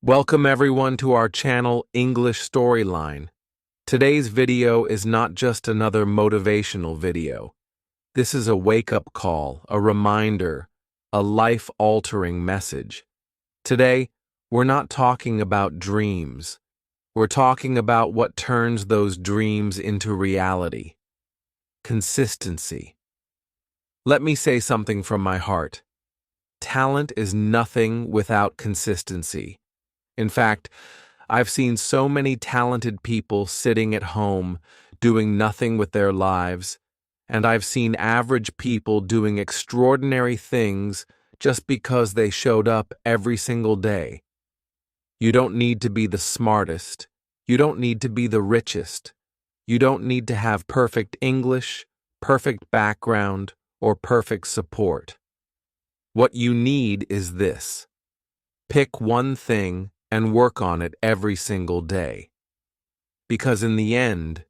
Welcome everyone to our channel English Storyline. Today's video is not just another motivational video. This is a wake-up call, a reminder, a life-altering message. Today, we're not talking about dreams. We're talking about what turns those dreams into reality. Consistency. Let me say something from my heart. Talent is nothing without consistency. In fact, I've seen so many talented people sitting at home doing nothing with their lives, and I've seen average people doing extraordinary things just because they showed up every single day. You don't need to be the smartest. You don't need to be the richest. You don't need to have perfect English, perfect background, or perfect support. What you need is this. Pick one thing and work on it every single day. Because in the end,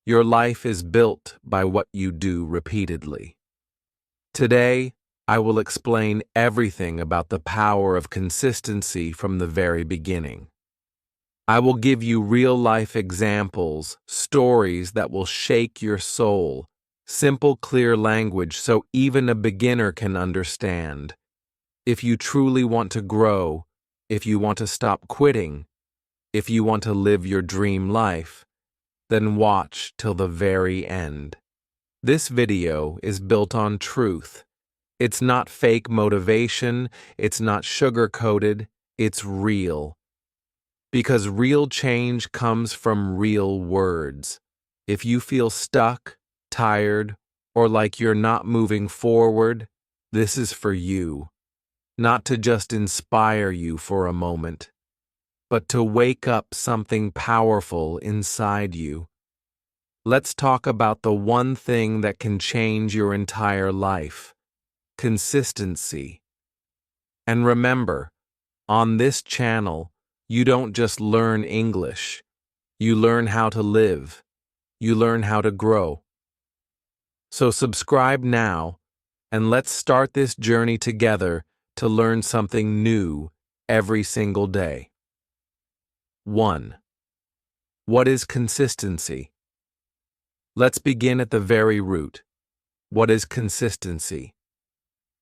your life is built by what you do repeatedly. Today, I will explain everything about the power of consistency from the very beginning. I will give you real-life examples, stories that will shake your soul, simple, clear language so even a beginner can understand. If you truly want to grow, if you want to stop quitting, if you want to live your dream life, then watch till the very end. This video is built on truth. It's not fake motivation, it's not sugar-coated, it's real. Because real change comes from real words. If you feel stuck, tired, or like you're not moving forward, this is for you. Not to just inspire you for a moment, but to wake up something powerful inside you. Let's talk about the one thing that can change your entire life: consistency. And remember, on this channel, you don't just learn English. You learn how to live. You learn how to grow. So subscribe now, and let's start this journey together to learn something new every single day. 1. What is consistency? Let's begin at the very root. What is consistency?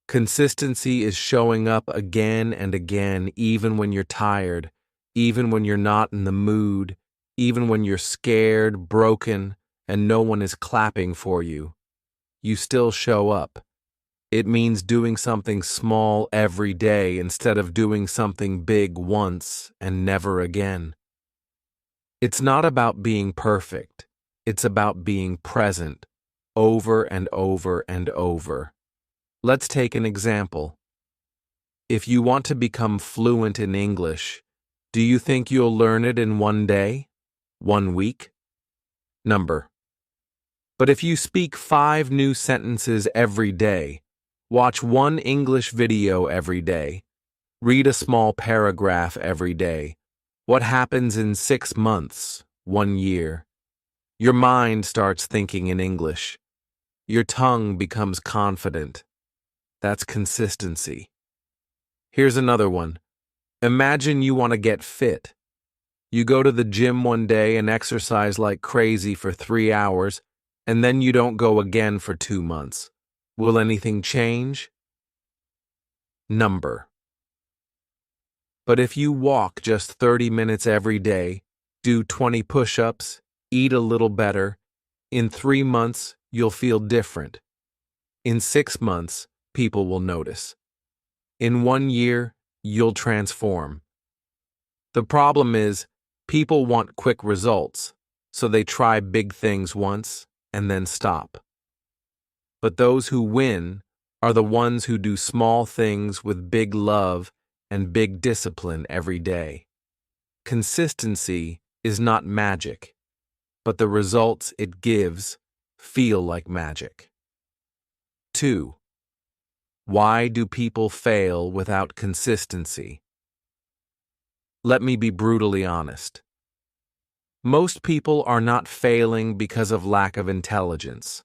Consistency is showing up again and again, even when you're tired, even when you're not in the mood, even when you're scared, broken, and no one is clapping for you. You still show up. It means doing something small every day instead of doing something big once and never again. It's not about being perfect. It's about being present, over and over and over. Let's take an example. If you want to become fluent in English, do you think you'll learn it in one day? 1 week? But if you speak 5 new sentences every day, watch 1 English video every day, read a small paragraph every day, what happens in 6 months, 1 year? Your mind starts thinking in English. Your tongue becomes confident. That's consistency. Here's another one. Imagine you want to get fit. You go to the gym one day and exercise like crazy for 3 hours, and then you don't go again for 2 months. Will anything change? But if you walk just 30 minutes every day, do 20 push-ups, eat a little better, in 3 months, you'll feel different. In 6 months, people will notice. In 1 year, you'll transform. The problem is, people want quick results, so they try big things once and then stop. But those who win are the ones who do small things with big love and big discipline every day. Consistency is not magic, but the results it gives feel like magic. 2. Why do people fail without consistency? Let me be brutally honest. Most people are not failing because of lack of intelligence.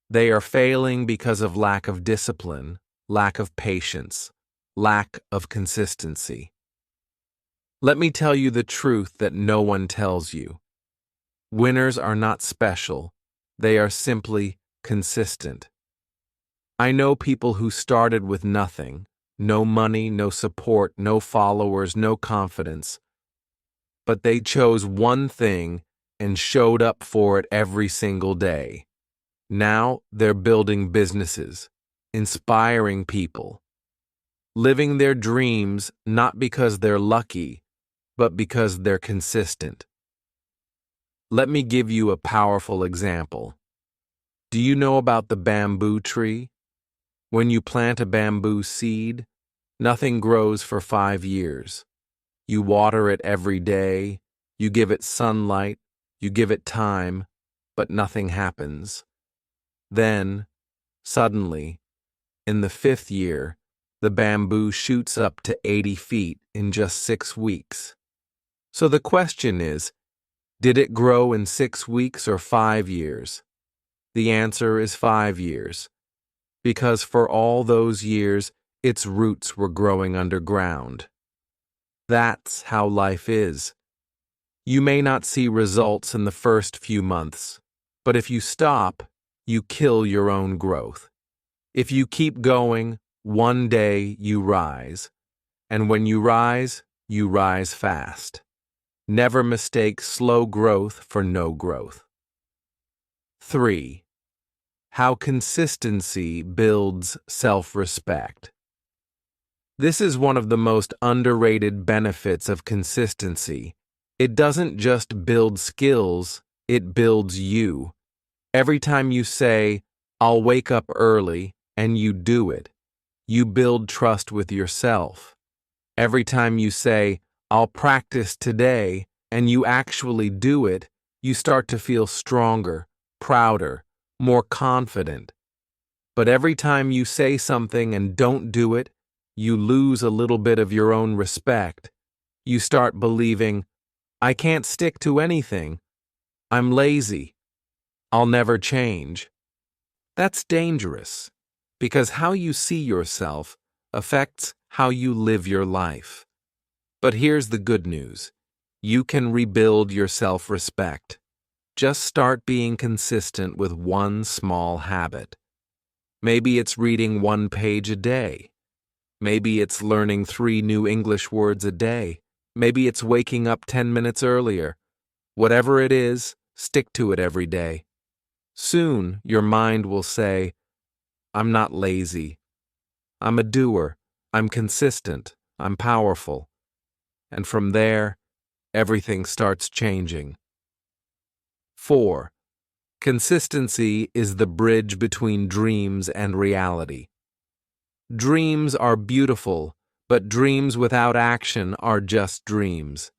They are failing because of lack of discipline, lack of patience, lack of consistency. Let me tell you the truth that no one tells you. Winners are not special. They are simply consistent. I know people who started with nothing, no money, no support, no followers, no confidence, but they chose one thing and showed up for it every single day. Now they're building businesses, inspiring people, living their dreams not because they're lucky, but because they're consistent. Let me give you a powerful example. Do you know about the bamboo tree? When you plant a bamboo seed, nothing grows for 5 years. You water it every day, you give it sunlight, you give it time, but nothing happens. Then, suddenly, in the 5th year, the bamboo shoots up to 80 feet in just 6 weeks. So the question is, did it grow in 6 weeks or 5 years? The answer is 5 years, because for all those years, its roots were growing underground. That's how life is. You may not see results in the first few months, but if you stop, you kill your own growth. If you keep going, one day you rise. And when you rise fast. Never mistake slow growth for no growth. 3. How consistency builds self-respect. This is one of the most underrated benefits of consistency. It doesn't just build skills, it builds you. Every time you say, "I'll wake up early," and you do it, you build trust with yourself. Every time you say, "I'll practice today," and you actually do it, you start to feel stronger, prouder, more confident. But every time you say something and don't do it, you lose a little bit of your own respect. You start believing, "I can't stick to anything. I'm lazy. I'll never change." That's dangerous, because how you see yourself affects how you live your life. But here's the good news. You can rebuild your self-respect. Just start being consistent with one small habit. Maybe it's reading 1 page a day. Maybe it's learning 3 new English words a day. Maybe it's waking up 10 minutes earlier. Whatever it is, stick to it every day. Soon, your mind will say, "I'm not lazy. I'm a doer. I'm consistent. I'm powerful." And from there, everything starts changing. 4. Consistency is the bridge between dreams and reality. Dreams are beautiful, but dreams without action are just dreams.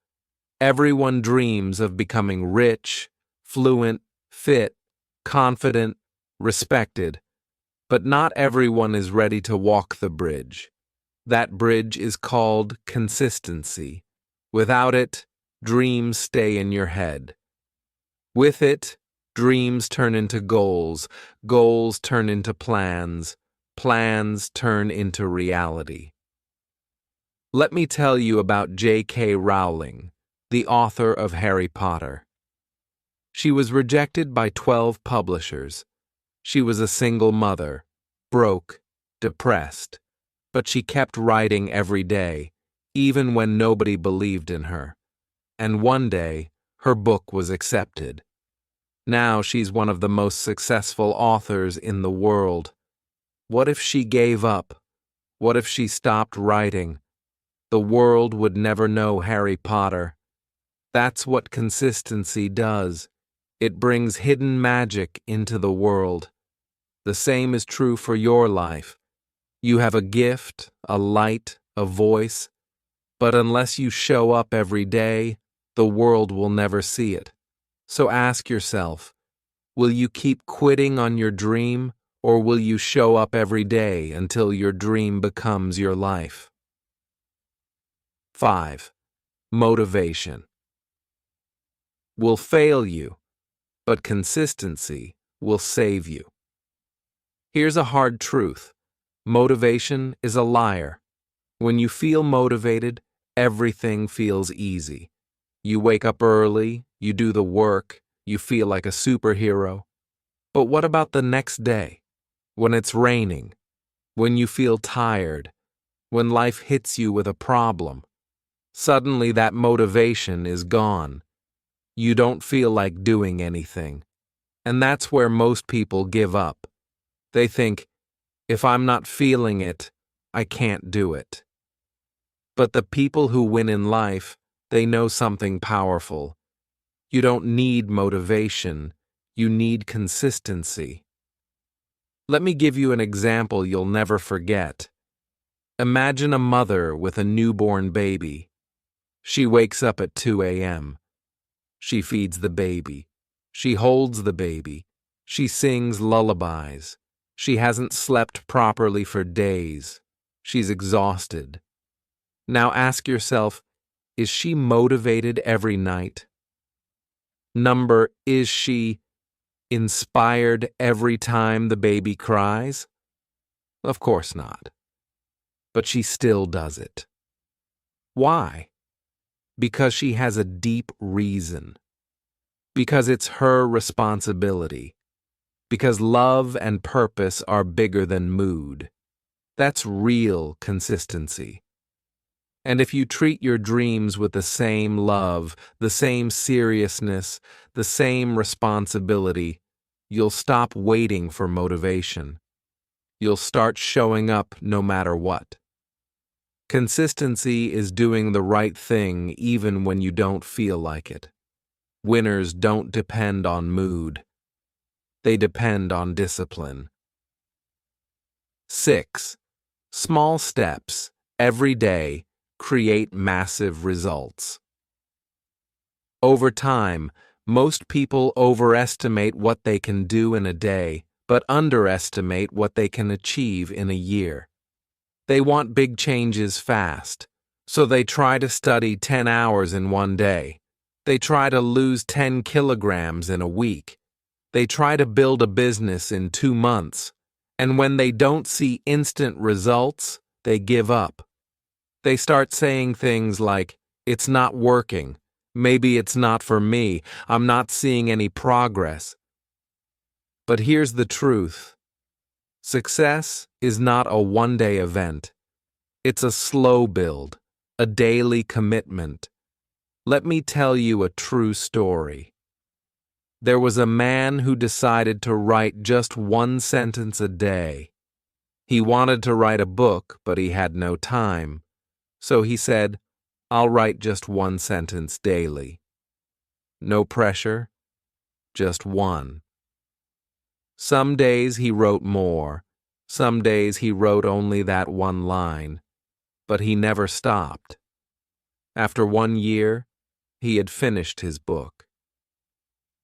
Everyone dreams of becoming rich, fluent, fit, confident, respected, but not everyone is ready to walk the bridge. That bridge is called consistency. Without it, dreams stay in your head. With it, dreams turn into goals, goals turn into plans, plans turn into reality. Let me tell you about J.K. Rowling, the author of Harry Potter. She was rejected by 12 publishers. She was a single mother, broke, depressed, but she kept writing every day, even when nobody believed in her. And one day, her book was accepted. Now she's one of the most successful authors in the world. What if she gave up? What if she stopped writing? The world would never know Harry Potter. That's what consistency does. It brings hidden magic into the world. The same is true for your life. You have a gift, a light, a voice, but unless you show up every day, the world will never see it. So ask yourself, will you keep quitting on your dream, or will you show up every day until your dream becomes your life? 5. Motivation will fail you, but consistency will save you. Here's a hard truth. Motivation is a liar. When you feel motivated, everything feels easy. You wake up early, you do the work, you feel like a superhero. But what about the next day? When it's raining, when you feel tired, when life hits you with a problem? Suddenly that motivation is gone. You don't feel like doing anything. And that's where most people give up. They think, if I'm not feeling it, I can't do it. But the people who win in life, they know something powerful. You don't need motivation, you need consistency. Let me give you an example you'll never forget. Imagine a mother with a newborn baby. She wakes up at 2 a.m. She feeds the baby. She holds the baby. She sings lullabies. She hasn't slept properly for days. She's exhausted. Now ask yourself, is she motivated every night? Is she inspired every time the baby cries? Of course not. But she still does it. Why? Because she has a deep reason. Because it's her responsibility. Because love and purpose are bigger than mood. That's real consistency. And if you treat your dreams with the same love, the same seriousness, the same responsibility, you'll stop waiting for motivation. You'll start showing up no matter what. Consistency is doing the right thing even when you don't feel like it. Winners don't depend on mood. They depend on discipline. 6. Small steps, every day, create massive results. Over time, most people overestimate what they can do in a day, but underestimate what they can achieve in a year. They want big changes fast, so they try to study 10 hours in one day. They try to lose 10 kilograms in a week. They try to build a business in 2 months, and when they don't see instant results, they give up. They start saying things like, "It's not working. Maybe it's not for me. I'm not seeing any progress." But here's the truth. Success is not a one-day event. It's a slow build, a daily commitment. Let me tell you a true story. There was a man who decided to write just one sentence a day. He wanted to write a book, but he had no time. So he said, "I'll write just one sentence daily." No pressure, just one. Some days he wrote more. Some days he wrote only that one line. But he never stopped. After 1 year, he had finished his book.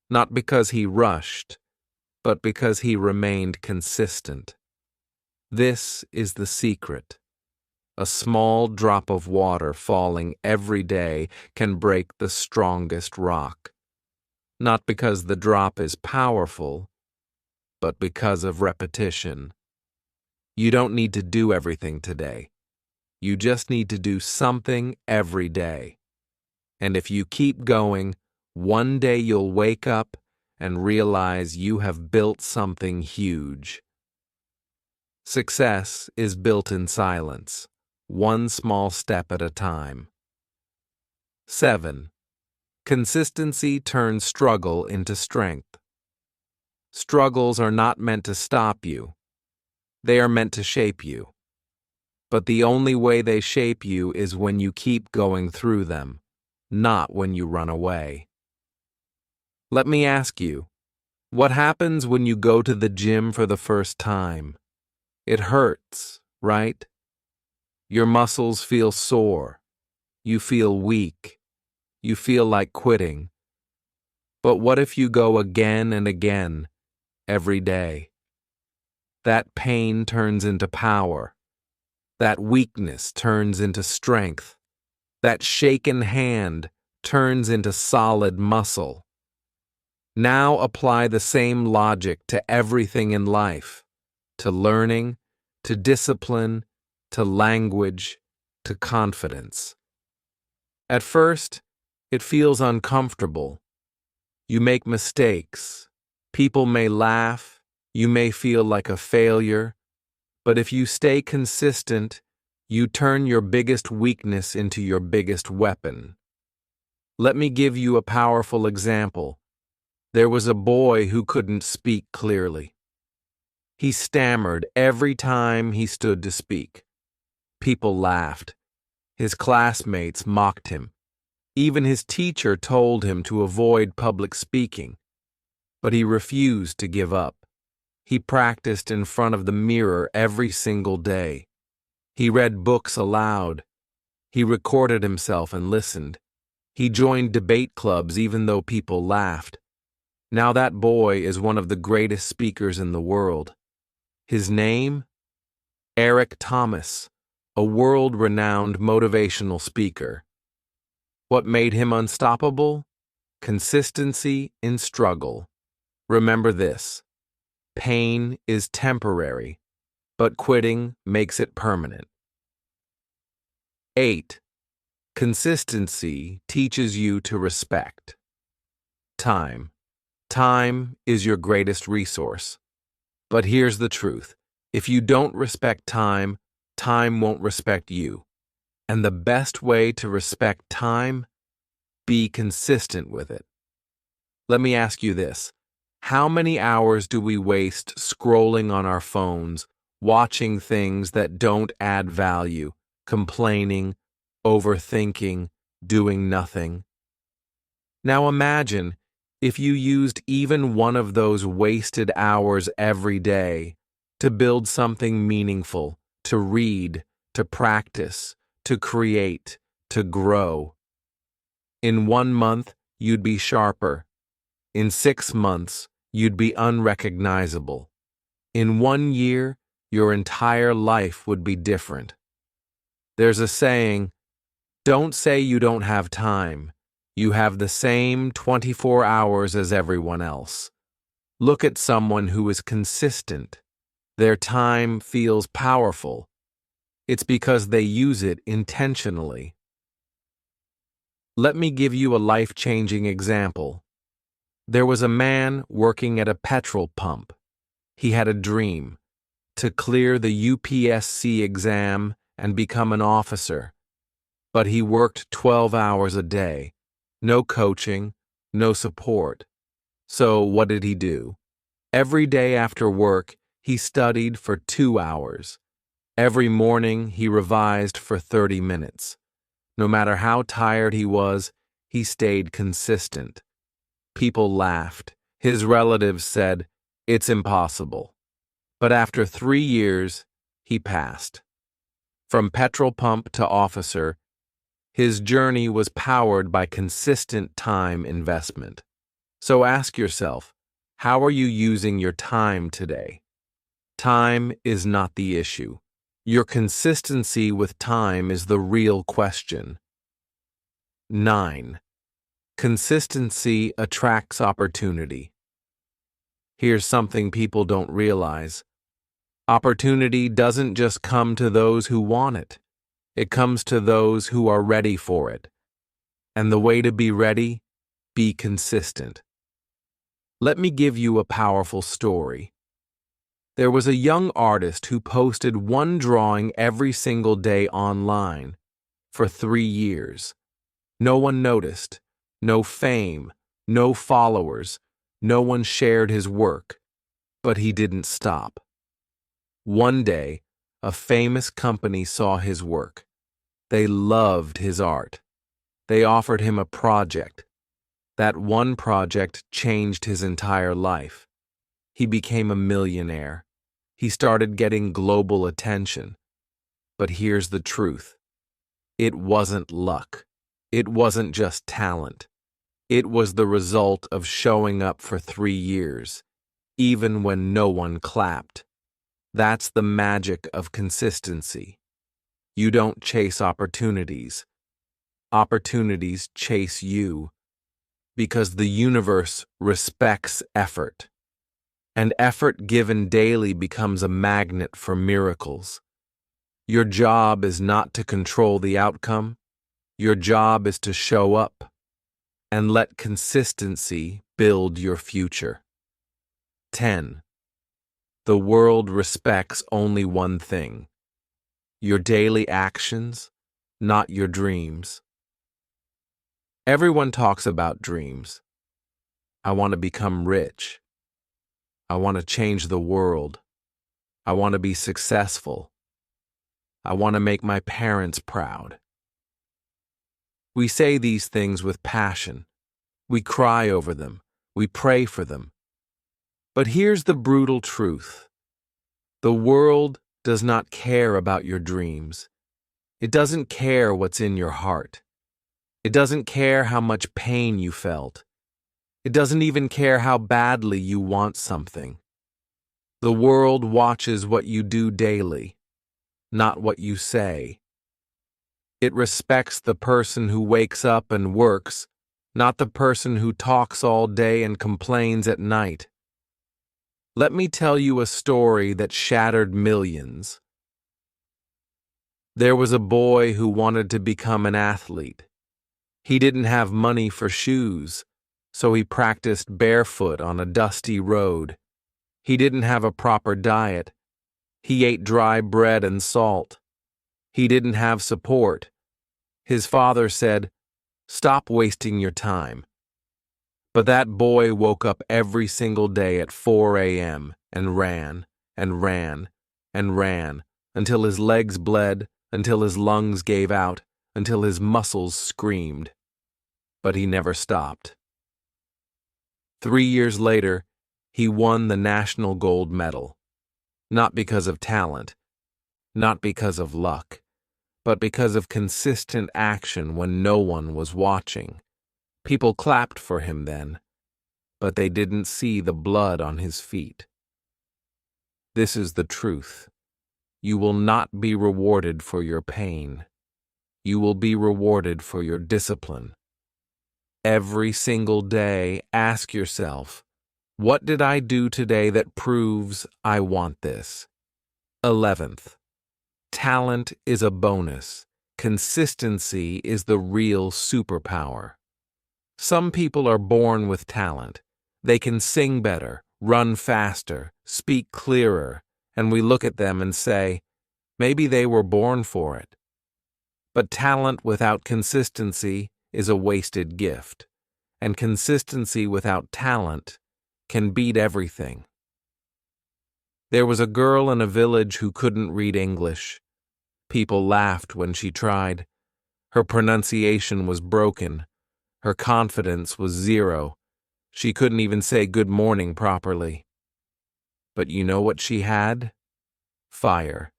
Not because he rushed, but because he remained consistent. This is the secret. A small drop of water falling every day can break the strongest rock. Not because the drop is powerful, but because of repetition. You don't need to do everything today. You just need to do something every day. And if you keep going, one day you'll wake up and realize you have built something huge. Success is built in silence, one small step at a time. 7. Consistency turns struggle into strength. Struggles are not meant to stop you. They are meant to shape you. But the only way they shape you is when you keep going through them, not when you run away. Let me ask you, what happens when you go to the gym for the first time? It hurts, right? Your muscles feel sore. You feel weak. You feel like quitting. But what if you go again and again, every day? That pain turns into power. That weakness turns into strength. That shaken hand turns into solid muscle. Now apply the same logic to everything in life, to learning, to discipline, to language, to confidence. At first, it feels uncomfortable. You make mistakes. People may laugh. You may feel like a failure. But if you stay consistent, you turn your biggest weakness into your biggest weapon. Let me give you a powerful example. There was a boy who couldn't speak clearly. He stammered every time he stood to speak. People laughed. His classmates mocked him. Even his teacher told him to avoid public speaking. But he refused to give up. He practiced in front of the mirror every single day. He read books aloud. He recorded himself and listened. He joined debate clubs even though people laughed. Now that boy is one of the greatest speakers in the world. His name? Eric Thomas, a world-renowned motivational speaker. What made him unstoppable? Consistency in struggle. Remember this: pain is temporary, but quitting makes it permanent. 8. Consistency teaches you to respect time. Time is your greatest resource. But here's the truth. If you don't respect time, time won't respect you. And the best way to respect time? Be consistent with it. Let me ask you this. How many hours do we waste scrolling on our phones, watching things that don't add value, complaining, overthinking, doing nothing? Now imagine if you used even one of those wasted hours every day to build something meaningful, to read, to practice, to create, to grow. In 1 month, you'd be sharper. In 6 months, you'd be unrecognizable. In 1 year, your entire life would be different. There's a saying, don't say you don't have time. You have the same 24 hours as everyone else. Look at someone who is consistent. Their time feels powerful. It's because they use it intentionally. Let me give you a life-changing example. There was a man working at a petrol pump. He had a dream: to clear the UPSC exam and become an officer. But he worked 12 hours a day. No coaching, no support. So what did he do? Every day after work, he studied for 2 hours. Every morning, he revised for 30 minutes. No matter how tired he was, he stayed consistent. People laughed. His relatives said, "It's impossible." But after 3 years, he passed. From petrol pump to officer, his journey was powered by consistent time investment. So ask yourself, how are you using your time today? Time is not the issue. Your consistency with time is the real question. 9. Consistency attracts opportunity. Here's something people don't realize. Opportunity doesn't just come to those who want it. It comes to those who are ready for it. And the way to be ready? Be consistent. Let me give you a powerful story. There was a young artist who posted one drawing every single day online for 3 years. No one noticed, no fame, no followers, no one shared his work, but he didn't stop. One day, a famous company saw his work. They loved his art. They offered him a project. That one project changed his entire life. He became a millionaire. He started getting global attention. But here's the truth. It wasn't luck. It wasn't just talent. It was the result of showing up for 3 years, even when no one clapped. That's the magic of consistency. You don't chase opportunities. Opportunities chase you, because the universe respects effort. And effort given daily becomes a magnet for miracles. Your job is not to control the outcome. Your job is to show up and let consistency build your future. 10. The world respects only one thing: your daily actions, not your dreams. Everyone talks about dreams. I want to become rich. I want to change the world. I want to be successful. I want to make my parents proud. We say these things with passion. We cry over them. We pray for them. But here's the brutal truth. The world does not care about your dreams. It doesn't care what's in your heart. It doesn't care how much pain you felt. It doesn't even care how badly you want something. The world watches what you do daily, not what you say. It respects the person who wakes up and works, not the person who talks all day and complains at night. Let me tell you a story that shattered millions. There was a boy who wanted to become an athlete. He didn't have money for shoes, so he practiced barefoot on a dusty road. He didn't have a proper diet. He ate dry bread and salt. He didn't have support. His father said, "Stop wasting your time." But that boy woke up every single day at 4 a.m. and ran and ran and ran until his legs bled, until his lungs gave out, until his muscles screamed. But he never stopped. 3 years later, he won the national gold medal. Not because of talent, not because of luck, but because of consistent action when no one was watching. People clapped for him then, but they didn't see the blood on his feet. This is the truth. You will not be rewarded for your pain. You will be rewarded for your discipline. Every single day, ask yourself, what did I do today that proves I want this? 11th, talent is a bonus. Consistency is the real superpower. Some people are born with talent. They can sing better, run faster, speak clearer, and we look at them and say, maybe they were born for it. But talent without consistency is a wasted gift, and consistency without talent can beat everything. There was a girl in a village who couldn't read English. People laughed when she tried. Her pronunciation was broken. Her confidence was zero. She couldn't even say good morning properly. But you know what she had? Fire.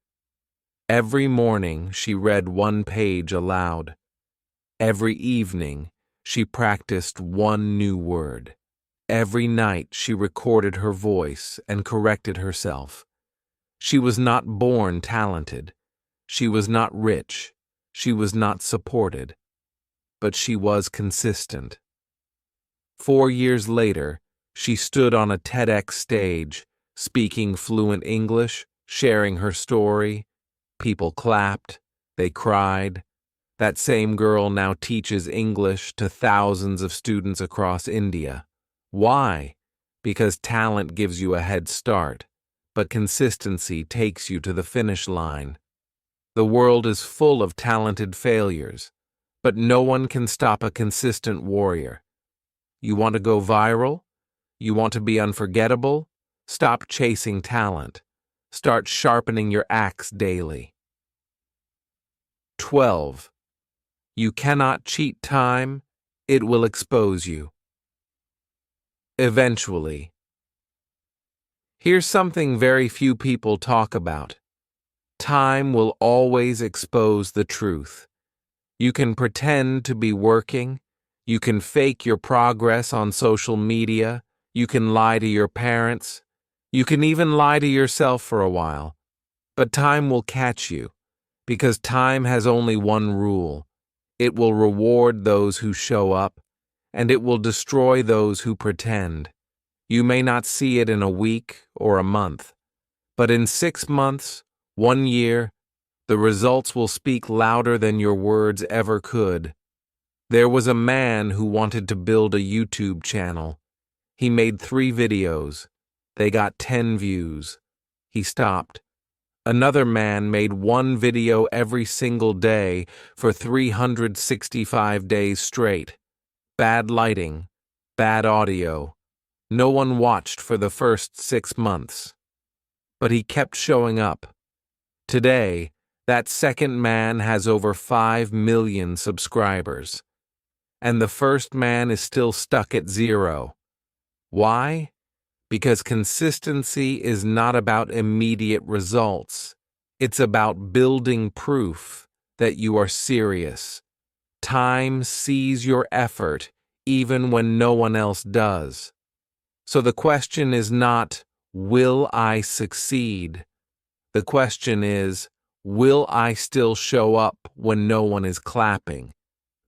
Every morning she read one page aloud. Every evening she practiced one new word. Every night she recorded her voice and corrected herself. She was not born talented. She was not rich. She was not supported. But she was consistent. 4 years later, she stood on a TEDx stage, speaking fluent English, sharing her story. People clapped. They cried. That same girl now teaches English to thousands of students across India. Why? Because talent gives you a head start, but consistency takes you to the finish line. The world is full of talented failures, but no one can stop a consistent warrior. You want to go viral? You want to be unforgettable? Stop chasing talent. Start sharpening your axe daily. 12. You cannot cheat time. It will expose you. Eventually. Here's something very few people talk about. Time will always expose the truth. You can pretend to be working. You can fake your progress on social media. You can lie to your parents. You can even lie to yourself for a while. But time will catch you, because time has only one rule. It will reward those who show up, and it will destroy those who pretend. You may not see it in a week or a month, but in 6 months, 1 year, The results will speak louder than your words ever could. There was a man who wanted to build a YouTube channel. He made 3 videos. They got 10 views. He stopped. Another man made 1 video every single day for 365 days straight. Bad lighting, bad audio. No one watched for the first 6 months. But he kept showing up. Today, that second man has over 5 million subscribers. And the first man is still stuck at 0. Why? Because consistency is not about immediate results. It's about building proof that you are serious. Time sees your effort even when no one else does. So the question is not, will I succeed? The question is, will I still show up when no one is clapping?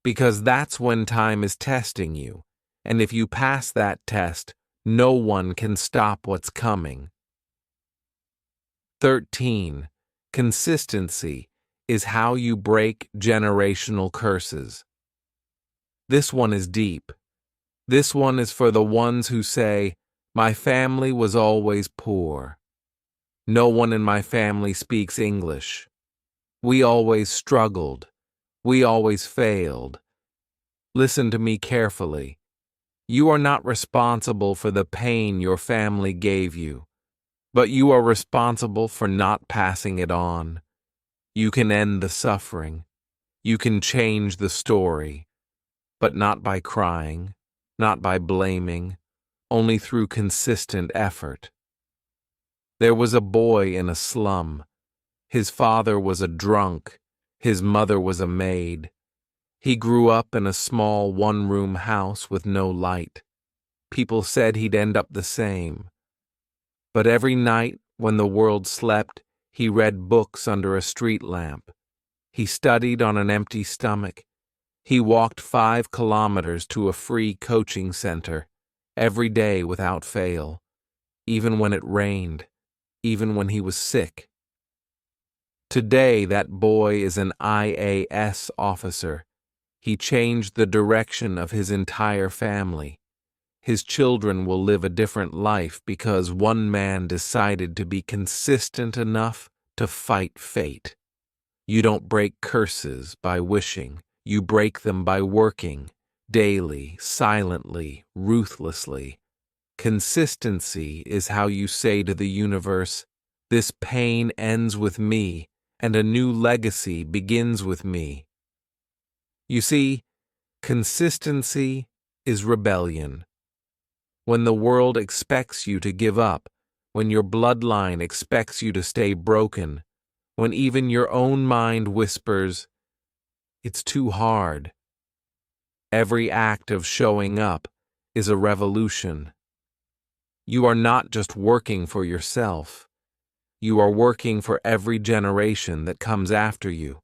Because that's when time is testing you. And if you pass that test, no one can stop what's coming. 13. Consistency is how you break generational curses. This one is deep. This one is for the ones who say, my family was always poor. No one in my family speaks English. We always struggled. We always failed. Listen to me carefully. You are not responsible for the pain your family gave you, but you are responsible for not passing it on. You can end the suffering. You can change the story, but not by crying, not by blaming, only through consistent effort. There was a boy in a slum. His father was a drunk. His mother was a maid. He grew up in a small one-room house with no light. People said he'd end up the same. But every night, when the world slept, he read books under a street lamp. He studied on an empty stomach. He walked 5 kilometers to a free coaching center, every day without fail, even when it rained, even when he was sick. Today, that boy is an IAS officer. He changed the direction of his entire family. His children will live a different life because one man decided to be consistent enough to fight fate. You don't break curses by wishing. You break them by working, daily, silently, ruthlessly. Consistency is how you say to the universe, this pain ends with me, and a new legacy begins with me. You see, consistency is rebellion. When the world expects you to give up, when your bloodline expects you to stay broken, when even your own mind whispers, it's too hard. Every act of showing up is a revolution. You are not just working for yourself. You are working for every generation that comes after you.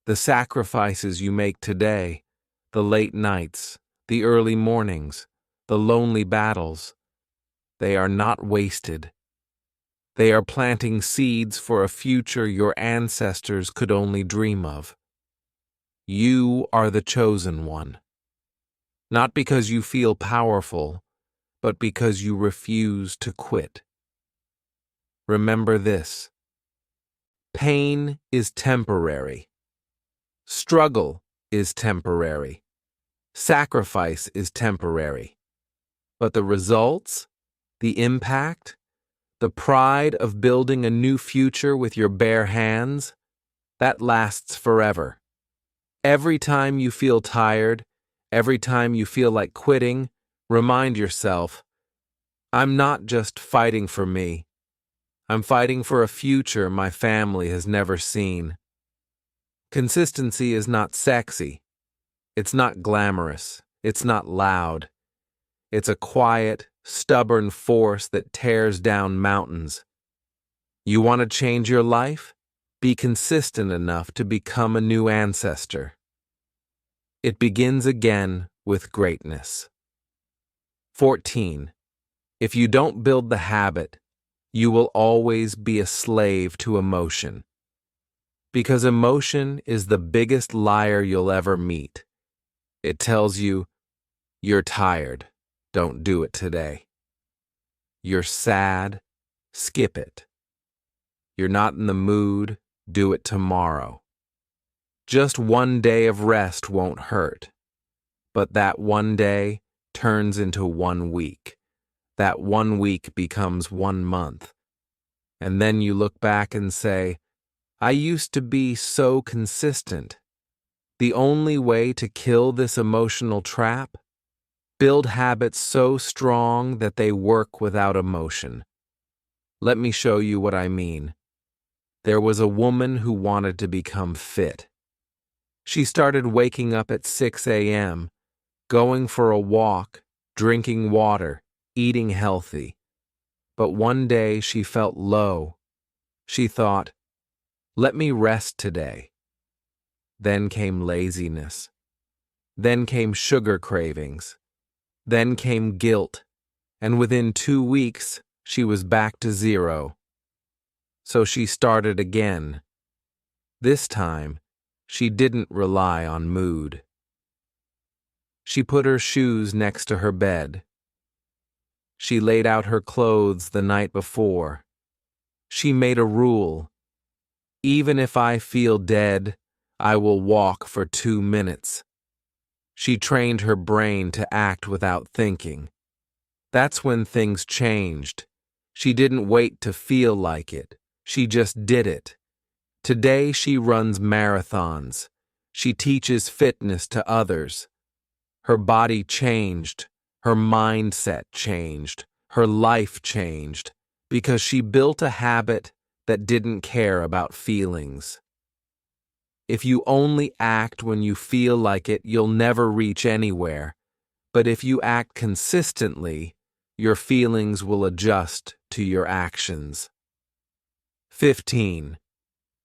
The sacrifices you make today, the late nights, the early mornings, the lonely battles, they are not wasted. They are planting seeds for a future your ancestors could only dream of. You are the chosen one. Not because you feel powerful, but because you refuse to quit. Remember this. Pain is temporary. Struggle is temporary. Sacrifice is temporary. But the results, the impact, the pride of building a new future with your bare hands, that lasts forever. Every time you feel tired, every time you feel like quitting, remind yourself, I'm not just fighting for me. I'm fighting for a future my family has never seen. Consistency is not sexy. It's not glamorous. It's not loud. It's a quiet, stubborn force that tears down mountains. You want to change your life? Be consistent enough to become a new ancestor. It begins again with greatness. 14. If you don't build the habit, you will always be a slave to emotion. Because emotion is the biggest liar you'll ever meet. It tells you, you're tired, don't do it today. You're sad, skip it. You're not in the mood, do it tomorrow. Just one day of rest won't hurt. But that one day turns into 1 week. That 1 week becomes 1 month. And then you look back and say, I used to be so consistent. The only way to kill this emotional trap? Build habits so strong that they work without emotion. Let me show you what I mean. There was a woman who wanted to become fit. She started waking up at 6 a.m., going for a walk, drinking water, eating healthy. But one day she felt low. She thought, let me rest today. Then came laziness. Then came sugar cravings. Then came guilt. And within 2 weeks, she was back to 0. So she started again. This time, she didn't rely on mood. She put her shoes next to her bed. She laid out her clothes the night before. She made a rule. Even if I feel dead, I will walk for 2 minutes. She trained her brain to act without thinking. That's when things changed. She didn't wait to feel like it. She just did it. Today she runs marathons. She teaches fitness to others. Her body changed. Her mindset changed. Her life changed because she built a habit that didn't care about feelings. If you only act when you feel like it, you'll never reach anywhere. But if you act consistently, your feelings will adjust to your actions. 15.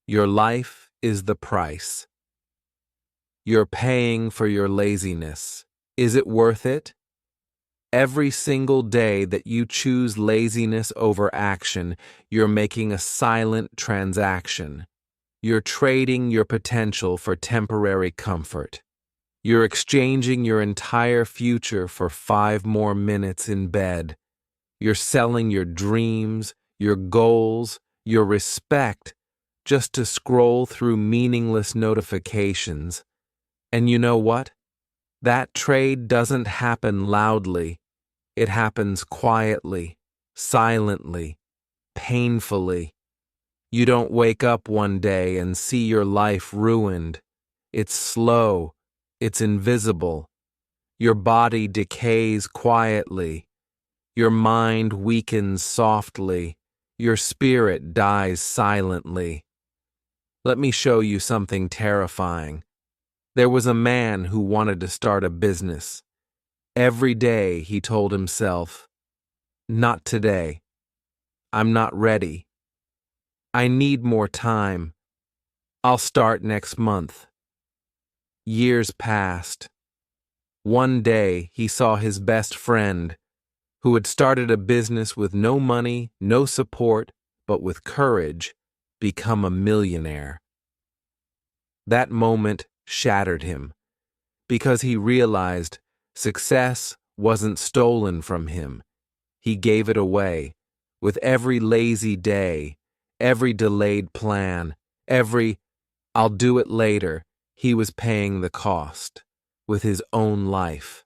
Your life is the price. You're paying for your laziness. Is it worth it? Every single day that you choose laziness over action, you're making a silent transaction. You're trading your potential for temporary comfort. You're exchanging your entire future for 5 more minutes in bed. You're selling your dreams, your goals, your respect, just to scroll through meaningless notifications. And you know what? That trade doesn't happen loudly. It happens quietly, silently, painfully. You don't wake up one day and see your life ruined. It's slow. It's invisible. Your body decays quietly. Your mind weakens softly. Your spirit dies silently. Let me show you something terrifying. There was a man who wanted to start a business. Every day he told himself, "Not today. I'm not ready. I need more time. I'll start next month." Years passed. One day he saw his best friend, who had started a business with no money, no support, but with courage, become a millionaire. That moment shattered him, because he realized success wasn't stolen from him. He gave it away. With every lazy day, every delayed plan, every "I'll do it later," he was paying the cost with his own life.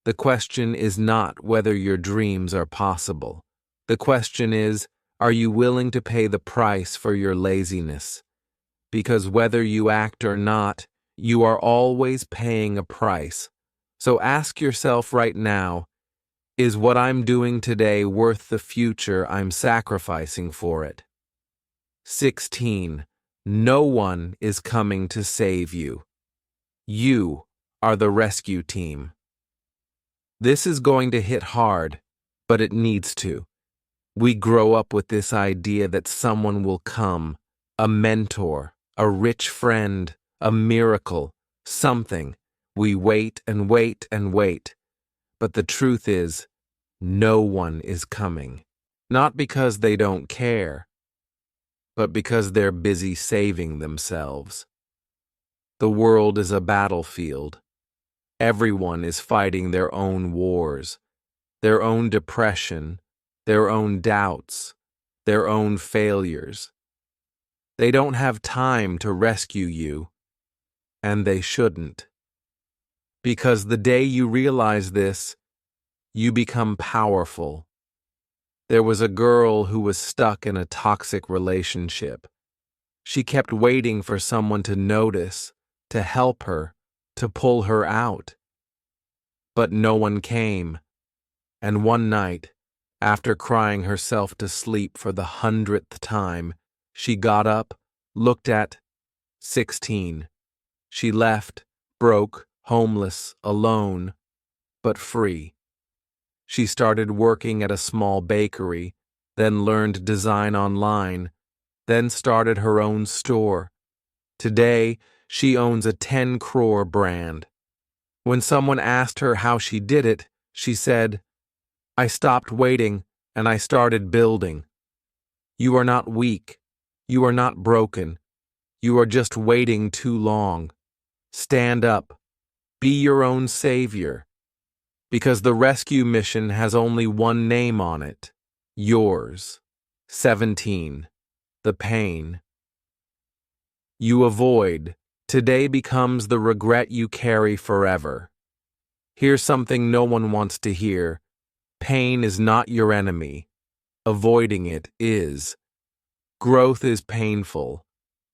The question is not whether your dreams are possible. The question is, are you willing to pay the price for your laziness? Because whether you act or not, you are always paying a price. So ask yourself right now, is what I'm doing today worth the future I'm sacrificing for it? 16. No one is coming to save you. You are the rescue team. This is going to hit hard, but it needs to. We grow up with this idea that someone will come, a mentor, a rich friend, a miracle, something. We wait and wait and wait. But the truth is, no one is coming. Not because they don't care, but because they're busy saving themselves. The world is a battlefield. Everyone is fighting their own wars, their own depression, their own doubts, their own failures. They don't have time to rescue you, and they shouldn't. Because the day you realize this, you become powerful. There was a girl who was stuck in a toxic relationship. She kept waiting for someone to notice, to help her, to pull her out. But no one came, and one night, after crying herself to sleep for the 100th time, she got up, looked at 16. She left, broke, homeless, alone, but free. She started working at a small bakery, then learned design online, then started her own store. Today, she owns a 10 crore brand. When someone asked her how she did it, she said, "I stopped waiting and I started building." You are not weak. You are not broken. You are just waiting too long. Stand up. Be your own savior. Because the rescue mission has only one name on it. Yours. 17. The pain you avoid today becomes the regret you carry forever. Here's something no one wants to hear. Pain is not your enemy. Avoiding it is. Growth is painful.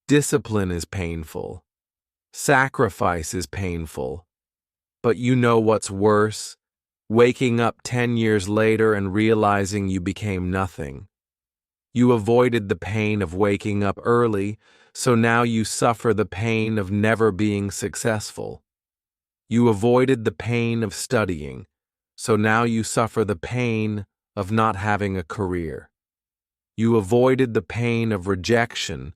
Discipline is painful. Sacrifice is painful. But you know what's worse? Waking up 10 years later and realizing you became nothing. You avoided the pain of waking up early, so now you suffer the pain of never being successful. You avoided the pain of studying, so now you suffer the pain of not having a career. You avoided the pain of rejection,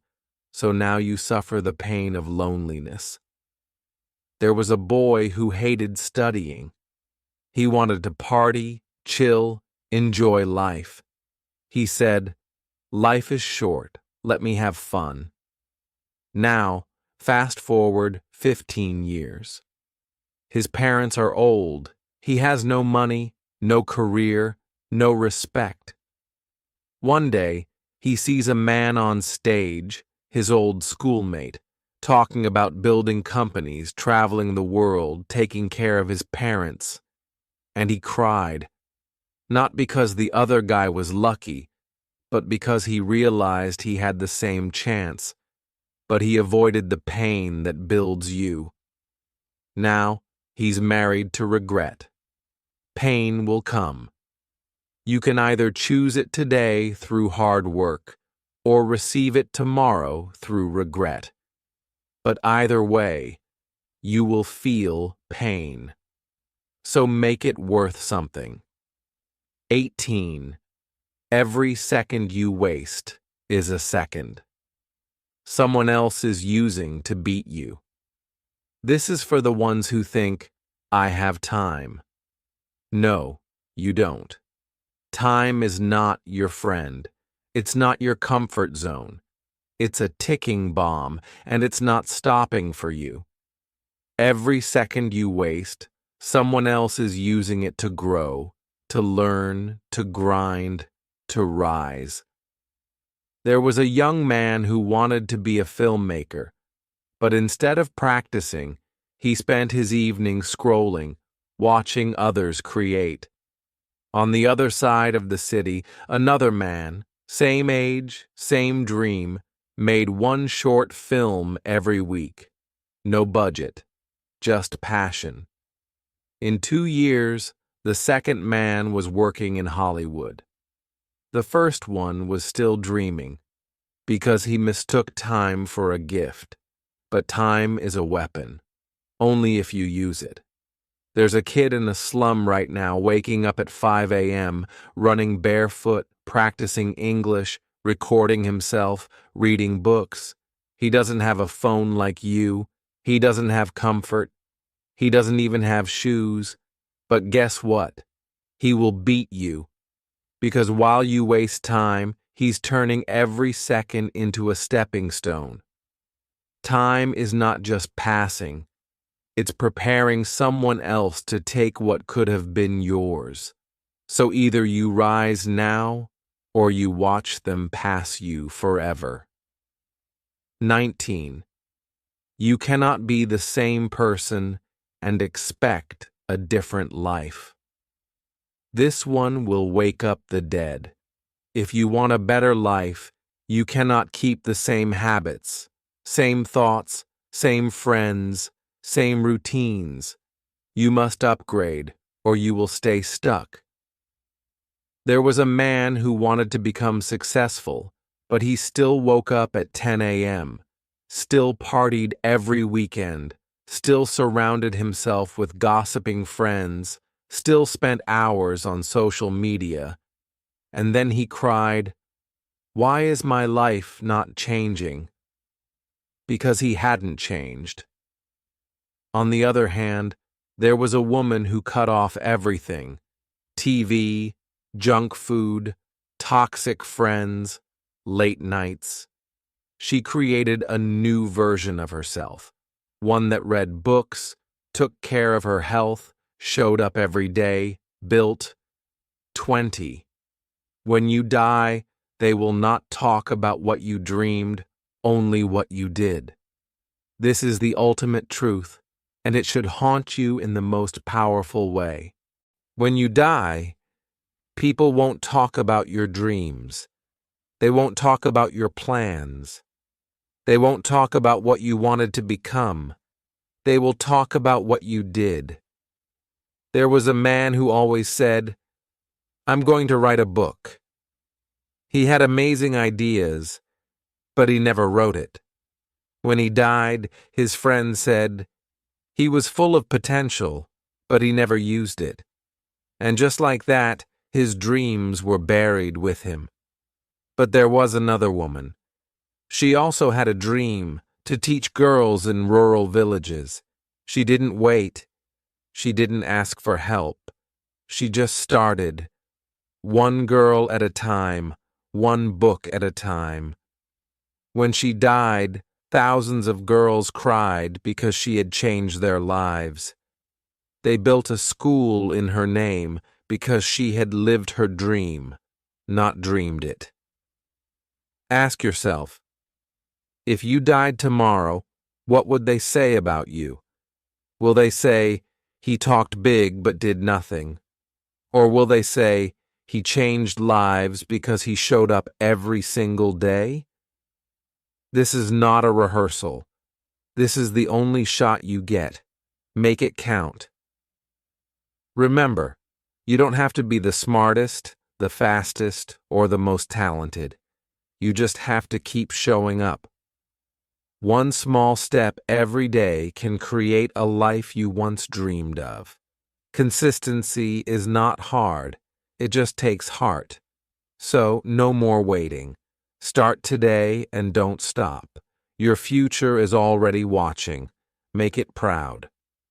so now you suffer the pain of loneliness. There was a boy who hated studying. He wanted to party, chill, enjoy life. He said, "Life is short, let me have fun." Now, fast forward 15 years. His parents are old. He has no money, no career, no respect. One day, he sees a man on stage, his old schoolmate, talking about building companies, traveling the world, taking care of his parents. And he cried, not because the other guy was lucky, but because he realized he had the same chance, but he avoided the pain that builds you. Now, he's married to regret. Pain will come. You can either choose it today through hard work, or receive it tomorrow through regret. But either way, you will feel pain. So make it worth something. 18. Every second you waste is a second. Someone else is using to beat you. This is for the ones who think, "I have time." No, you don't. Time is not your friend. It's not your comfort zone. It's a ticking bomb, and it's not stopping for you. Every second you waste, someone else is using it to grow, to learn, to grind, to rise. There was a young man who wanted to be a filmmaker, but instead of practicing, he spent his evenings scrolling, watching others create. On the other side of the city, another man, same age, same dream, made one short film every week. No budget, just passion. In 2 years, the second man was working in Hollywood. The first one was still dreaming, because he mistook time for a gift. But time is a weapon, only if you use it. There's a kid in a slum right now waking up at 5 a.m., running barefoot, practicing English, recording himself, reading books. He doesn't have a phone like you. He doesn't have comfort. He doesn't even have shoes. But guess what? He will beat you. Because while you waste time, He's turning every second into a stepping stone. Time is not just passing, it's preparing someone else to take what could have been yours. So either you rise now, or you watch them pass you forever. 19. You cannot be the same person and expect a different life. This one will wake up the dead. If you want a better life, you cannot keep the same habits, same thoughts, same friends, same routines. You must upgrade, or you will stay stuck. There was a man who wanted to become successful, but he still woke up at 10 a.m., still partied every weekend, still surrounded himself with gossiping friends, still spent hours on social media. And then he cried, "Why is my life not changing?" Because he hadn't changed. On the other hand, there was a woman who cut off everything: TV, junk food, toxic friends, late nights. She created a new version of herself, one that read books, took care of her health, showed up every day, built. 20. When you die, they will not talk about what you dreamed, only what you did. This is the ultimate truth, and it should haunt you in the most powerful way. When you die, people won't talk about your dreams. They won't talk about your plans. They won't talk about what you wanted to become. They will talk about what you did. There was a man who always said, "I'm going to write a book." He had amazing ideas, but he never wrote it. When he died, his friends said, he was full of potential, but he never used it. And just like that, his dreams were buried with him. But there was another woman. She also had a dream to teach girls in rural villages. She didn't wait. She didn't ask for help. She just started, one girl at a time, one book at a time. When she died, thousands of girls cried because she had changed their lives. They built a school in her name because she had lived her dream, not dreamed it. Ask yourself, if you died tomorrow, what would they say about you? Will they say, "He talked big but did nothing"? Or will they say, "He changed lives because he showed up every single day"? This is not a rehearsal. This is the only shot you get. Make it count. Remember, you don't have to be the smartest, the fastest, or the most talented. You just have to keep showing up. One small step every day can create a life you once dreamed of. Consistency is not hard. It just takes heart. So, no more waiting. Start today and don't stop. Your future is already watching. Make it proud.